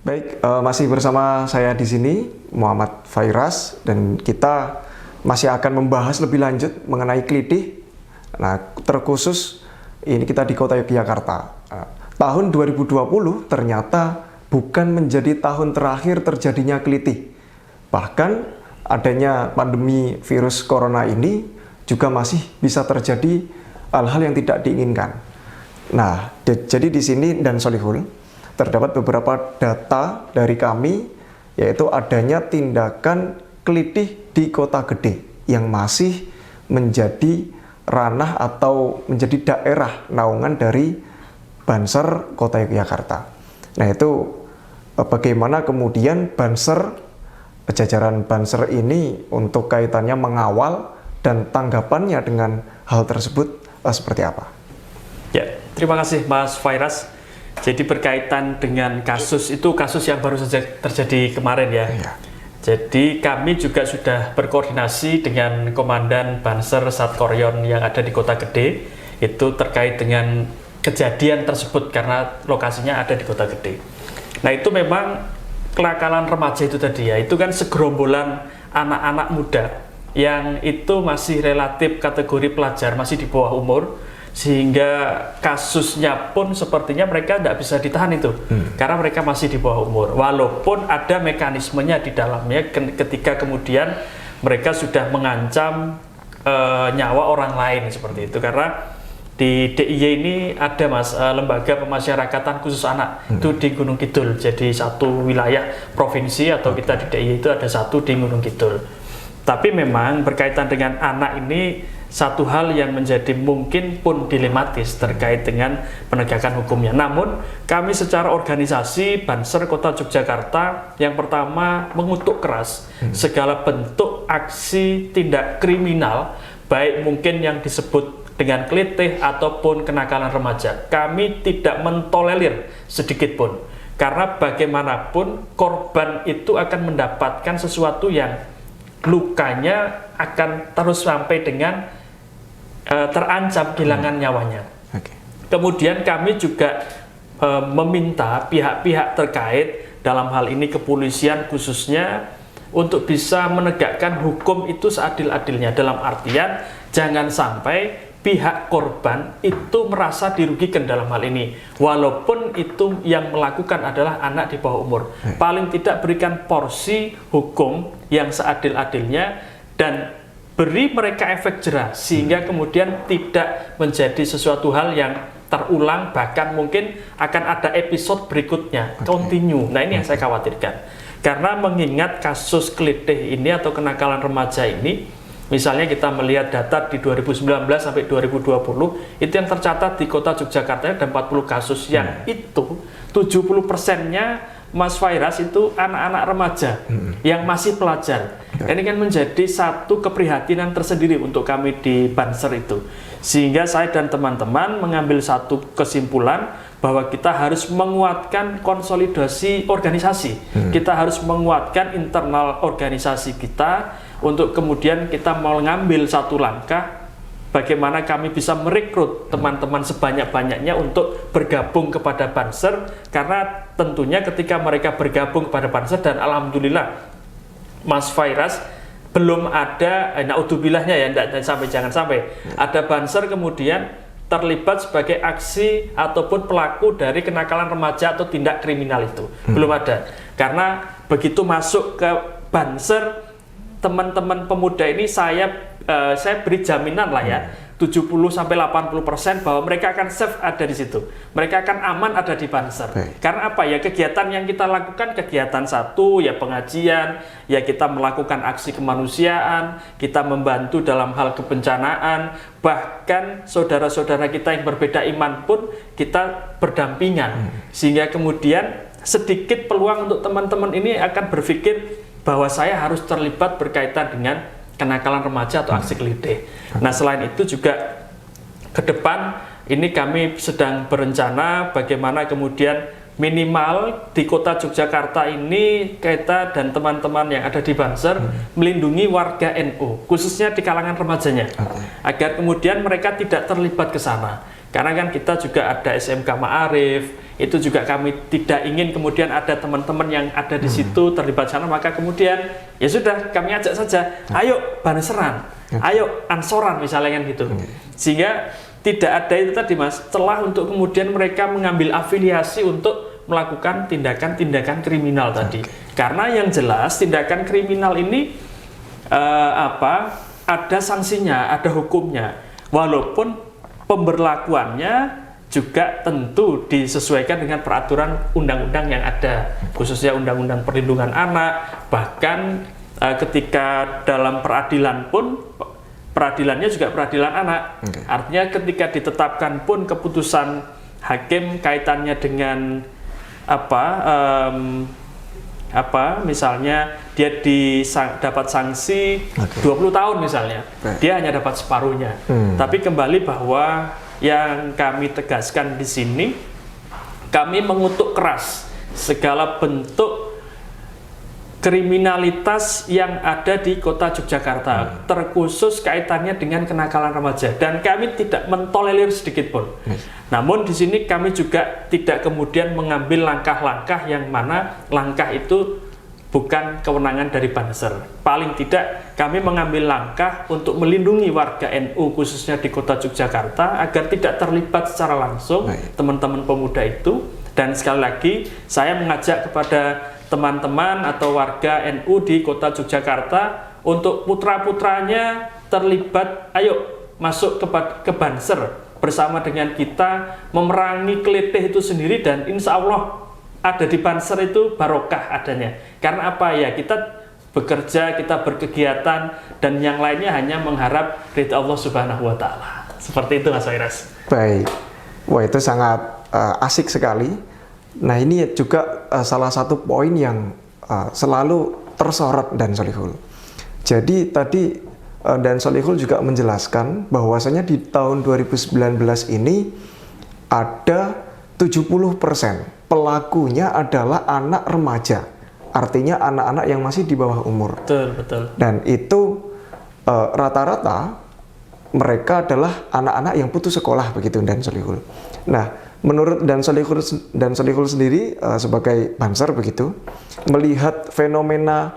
Baik, masih bersama saya di sini Muhammad Fairas dan kita masih akan membahas lebih lanjut mengenai kelitih. Nah, terkhusus ini kita di Kota Yogyakarta. Tahun 2020 ternyata bukan menjadi tahun terakhir terjadinya kelitih. Bahkan adanya pandemi virus corona ini juga masih bisa terjadi hal-hal yang tidak diinginkan. Nah, jadi di sini dan Solihul terdapat beberapa data dari kami, yaitu adanya tindakan kelitih di kota gede yang masih menjadi ranah atau menjadi daerah naungan dari Banser Kota Yogyakarta. Nah, itu bagaimana kemudian Banser, jajaran Banser ini untuk kaitannya mengawal dan tanggapannya dengan hal tersebut seperti apa? Ya, terima kasih Mas Fairas. Jadi berkaitan dengan kasus yang baru saja terjadi kemarin ya. Iya. Jadi kami juga sudah berkoordinasi dengan Komandan Banser Satkoryon yang ada di Kota Gede itu terkait dengan kejadian tersebut karena lokasinya ada di Kota Gede. Nah, itu memang kenakalan remaja itu tadi ya. Itu kan segerombolan anak-anak muda yang itu masih relatif kategori pelajar, masih di bawah umur. Sehingga kasusnya pun sepertinya mereka tidak bisa ditahan itu karena mereka masih di bawah umur, walaupun ada mekanismenya di dalamnya ketika kemudian mereka sudah mengancam nyawa orang lain seperti itu. Karena di DIY ini ada lembaga pemasyarakatan khusus anak itu di Gunung Kidul, jadi satu wilayah provinsi atau kita di DIY itu ada satu di Gunung Kidul. Tapi memang berkaitan dengan anak ini satu hal yang menjadi mungkin pun dilematis terkait dengan penegakan hukumnya. Namun kami secara organisasi Banser Kota Yogyakarta yang pertama mengutuk keras segala bentuk aksi tindak kriminal, baik mungkin yang disebut dengan kelitih ataupun kenakalan remaja. Kami tidak mentolerir sedikit pun, karena bagaimanapun korban itu akan mendapatkan sesuatu yang lukanya akan terus sampai dengan terancam kehilangan nyawanya. Okay. Kemudian kami juga meminta pihak-pihak terkait dalam hal ini kepolisian khususnya untuk bisa menegakkan hukum itu seadil-adilnya, dalam artian jangan sampai pihak korban itu merasa dirugikan dalam hal ini, walaupun itu yang melakukan adalah anak di bawah umur. Paling tidak berikan porsi hukum yang seadil-adilnya dan beri mereka efek jerah sehingga kemudian tidak menjadi sesuatu hal yang terulang, bahkan mungkin akan ada episode berikutnya, continue. Nah, ini yang saya khawatirkan, karena mengingat kasus kelitih ini atau kenakalan remaja ini, misalnya kita melihat data di 2019 sampai 2020 itu yang tercatat di Kota Yogyakarta ada 40 kasus yang itu 70%-nya Mas Fairas itu anak-anak remaja yang masih pelajar. Ini kan menjadi satu keprihatinan tersendiri untuk kami di Banser itu. Sehingga saya dan teman-teman mengambil satu kesimpulan bahwa kita harus menguatkan konsolidasi organisasi. Kita harus menguatkan internal organisasi kita untuk kemudian kita mengambil satu langkah bagaimana kami bisa merekrut teman-teman sebanyak-banyaknya untuk bergabung kepada Banser, karena tentunya ketika mereka bergabung kepada Banser, dan alhamdulillah Mas Fairas belum ada, naudzubillahnya ya, jangan sampai ada Banser kemudian terlibat sebagai aksi ataupun pelaku dari kenakalan remaja atau tindak kriminal itu. Belum ada, karena begitu masuk ke Banser, teman-teman pemuda ini saya beri jaminan lah ya, 70-80% bahwa mereka akan safe ada di situ. Mereka akan aman ada di Banser. Karena apa ya, kegiatan yang kita lakukan, kegiatan satu ya pengajian, ya kita melakukan aksi kemanusiaan, kita membantu dalam hal kebencanaan, bahkan saudara-saudara kita yang berbeda iman pun kita berdampingan. Sehingga kemudian sedikit peluang untuk teman-teman ini akan berpikir bahwa saya harus terlibat berkaitan dengan kenakalan remaja atau aksi kelitih. Nah, selain itu juga ke depan ini kami sedang berencana bagaimana kemudian minimal di Kota Yogyakarta ini kita dan teman-teman yang ada di Banser melindungi warga NU, khususnya di kalangan remajanya, agar kemudian mereka tidak terlibat ke sana. Karena kan kita juga ada SMK Ma'arif, itu juga kami tidak ingin kemudian ada teman-teman yang ada di situ terlibat sana, maka kemudian ya sudah kami ajak saja, ayo Banseran, ayo Ansoran misalnya kan gitu. Sehingga tidak ada itu tadi Mas, celah untuk kemudian mereka mengambil afiliasi untuk melakukan tindakan-tindakan kriminal tadi. Karena yang jelas tindakan kriminal ini ada sanksinya, ada hukumnya. Walaupun pemberlakuannya juga tentu disesuaikan dengan peraturan undang-undang yang ada, khususnya Undang-Undang Perlindungan Anak. Bahkan ketika dalam peradilan pun, peradilannya juga peradilan anak. Artinya ketika ditetapkan pun keputusan hakim kaitannya dengan misalnya dia dapat sanksi 20 tahun misalnya, dia hanya dapat separuhnya. Tapi kembali bahwa yang kami tegaskan di sini, kami mengutuk keras segala bentuk kriminalitas yang ada di kota Yogyakarta, terkhusus kaitannya dengan kenakalan remaja, dan kami tidak mentolerir sedikit pun. Namun di sini kami juga tidak kemudian mengambil langkah-langkah yang mana langkah itu bukan kewenangan dari Banser. Paling tidak kami mengambil langkah untuk melindungi warga NU khususnya di kota Yogyakarta agar tidak terlibat secara langsung teman-teman pemuda itu. Dan sekali lagi saya mengajak kepada teman-teman atau warga NU di kota Yogyakarta untuk putra-putranya terlibat, ayo masuk ke Banser bersama dengan kita memerangi kelitih itu sendiri, dan insya Allah ada di Banser itu barokah adanya. Karena apa ya, kita bekerja, kita berkegiatan, dan yang lainnya hanya mengharap ridha Allah Subhanahu wa Ta'ala. Seperti itu Mas Fairas. Baik, wah itu sangat asik sekali. Nah ini juga salah satu poin yang selalu tersorot Dan Solihul. Jadi tadi Dan Solihul juga menjelaskan bahwasanya di tahun 2019 ini ada 70% pelakunya adalah anak remaja. Artinya anak-anak yang masih di bawah umur. Betul. Dan itu rata-rata mereka adalah anak-anak yang putus sekolah begitu Dan Solihul. Nah, menurut Dan Solihul sendiri sebagai Banser begitu, melihat fenomena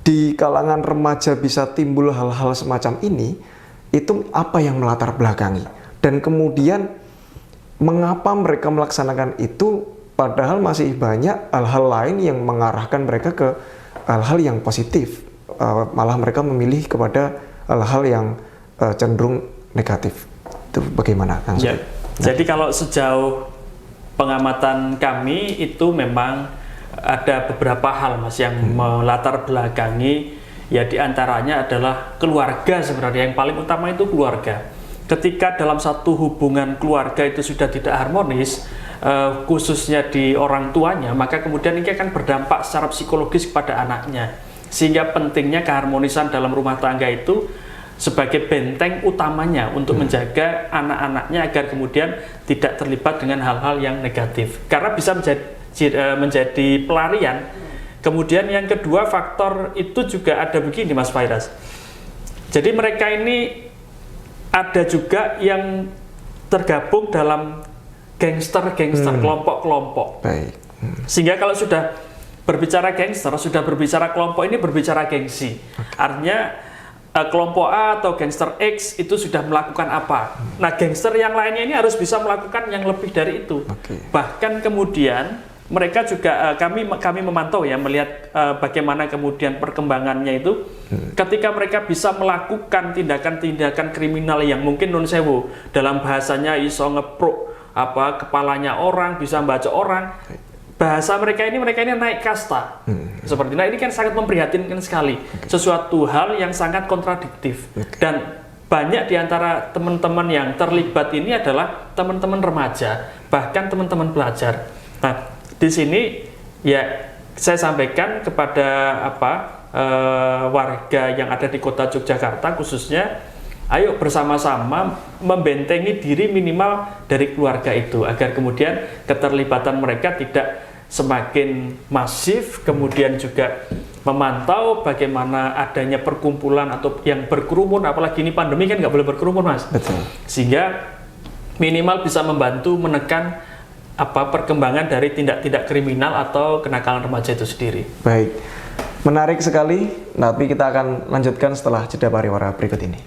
di kalangan remaja bisa timbul hal-hal semacam ini, itu apa yang melatar belakangi? Dan kemudian mengapa mereka melaksanakan itu padahal masih banyak hal-hal lain yang mengarahkan mereka ke hal-hal yang positif, malah mereka memilih kepada hal-hal yang cenderung negatif. Itu bagaimana Kang ya. Jadi kalau sejauh pengamatan kami itu memang ada beberapa hal Mas yang melatar belakangi, ya diantaranya adalah keluarga. Sebenarnya yang paling utama itu keluarga. Ketika dalam satu hubungan keluarga itu sudah tidak harmonis, khususnya di orang tuanya, maka kemudian ini akan berdampak secara psikologis kepada anaknya. Sehingga pentingnya keharmonisan dalam rumah tangga itu sebagai benteng utamanya untuk menjaga anak-anaknya agar kemudian tidak terlibat dengan hal-hal yang negatif. Karena bisa menjadi pelarian. Kemudian yang kedua, faktor itu juga ada begini Mas Fairas. Jadi mereka ini ada juga yang tergabung dalam gangster-gangster, kelompok-kelompok. Baik. Sehingga kalau sudah berbicara gangster, sudah berbicara kelompok, ini berbicara gengsi. Artinya kelompok A atau gangster X itu sudah melakukan apa. Nah, gangster yang lainnya ini harus bisa melakukan yang lebih dari itu. Bahkan kemudian mereka juga kami memantau ya, melihat bagaimana kemudian perkembangannya itu ketika mereka bisa melakukan tindakan-tindakan kriminal yang mungkin non sewu, dalam bahasanya iso ngepruk kepalanya orang, bisa membaca orang. Bahasa mereka ini naik kasta. Seperti nah, ini kan sangat memprihatinkan sekali. Sesuatu hal yang sangat kontradiktif. Dan banyak di antara teman-teman yang terlibat ini adalah teman-teman remaja, bahkan teman-teman pelajar. Nah, di sini ya saya sampaikan kepada warga yang ada di kota Yogyakarta khususnya, ayo bersama-sama membentengi diri minimal dari keluarga itu agar kemudian keterlibatan mereka tidak semakin masif, kemudian juga memantau bagaimana adanya perkumpulan atau yang berkerumun, apalagi ini pandemi kan nggak boleh berkerumun Mas. Betul. Sehingga minimal bisa membantu menekan perkembangan dari tindak-tindak kriminal atau kenakalan remaja itu sendiri. Baik, menarik sekali. Tapi kita akan lanjutkan setelah jeda pariwara berikut ini.